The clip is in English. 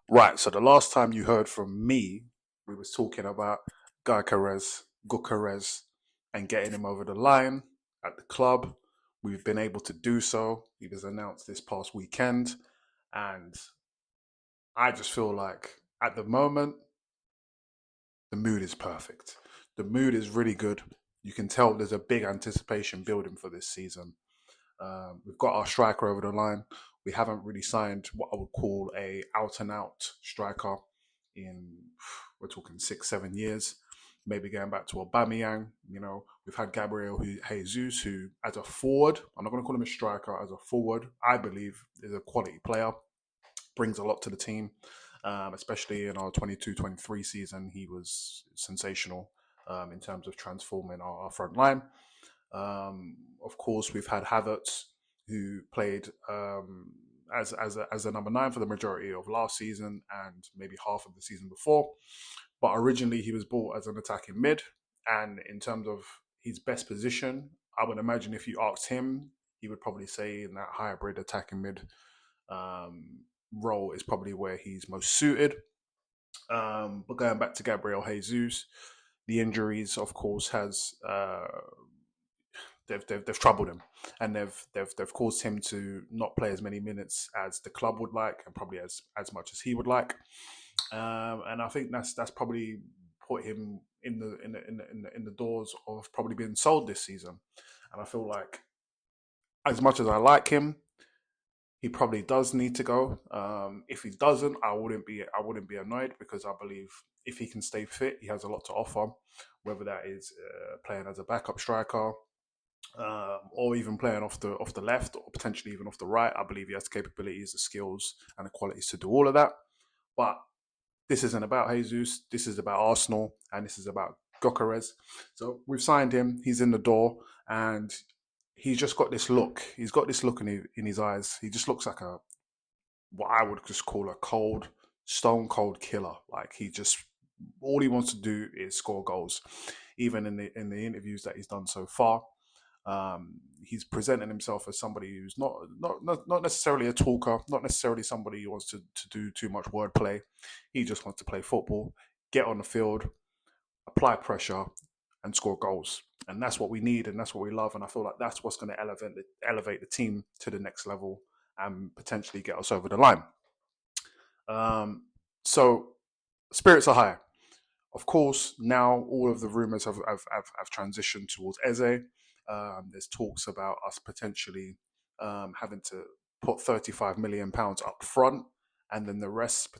Right. So the last time you heard from me, we was talking about Gyokeres, and getting him over the line at the club. We've been able to do so. He was announced this past weekend, and I just feel like at the moment the mood is perfect. The mood is really good. You can tell there's a big anticipation building for this season. We've got our striker over the line. We haven't really signed what I would call a out and out striker in, we're talking 6, 7 years. Maybe going back to Aubameyang. We've had Gabriel Jesus, who as a forward, I'm not going to call him a striker, as a forward, I believe is a quality player, brings a lot to the team. Especially in our 22-23 season, he was sensational in terms of transforming our front line. Of course, we've had Havertz, who played as a number nine for the majority of last season and maybe half of the season before. But originally, he was bought as an attacking mid. And in terms of his best position, I would imagine if you asked him, he would probably say in that hybrid attacking mid role is probably where he's most suited. But going back to Gabriel Jesus, the injuries, of course, has they've troubled him, and they've caused him to not play as many minutes as the club would like, and probably as much as he would like. And I think that's probably put him in the doors of probably being sold this season. And I feel like as much as I like him, he probably does need to go. If he doesn't, I wouldn't be annoyed, because I believe if he can stay fit, he has a lot to offer. Whether that is playing as a backup striker, or even playing off the left, or potentially even off the right. I believe he has the capabilities, the skills, and the qualities to do all of that. But this isn't about Jesus. This is about Arsenal, and this is about Gyokeres. So we've signed him. He's in the door, and he's just got this look. He's got this look in his eyes. He just looks like a what I would just call a cold, stone cold killer. Like he just all he wants to do is score goals. Even in the interviews that he's done so far, he's presenting himself as somebody who's not necessarily a talker, not necessarily somebody who wants to do too much wordplay. He just wants to play football, get on the field, apply pressure, and score goals. And that's what we need, and that's what we love. And I feel like that's what's going to elevate the team to the next level and potentially get us over the line. So spirits are high. Of course, now all of the rumours have transitioned towards Eze. There's talks about us potentially having to put £35 million up front, and then the rest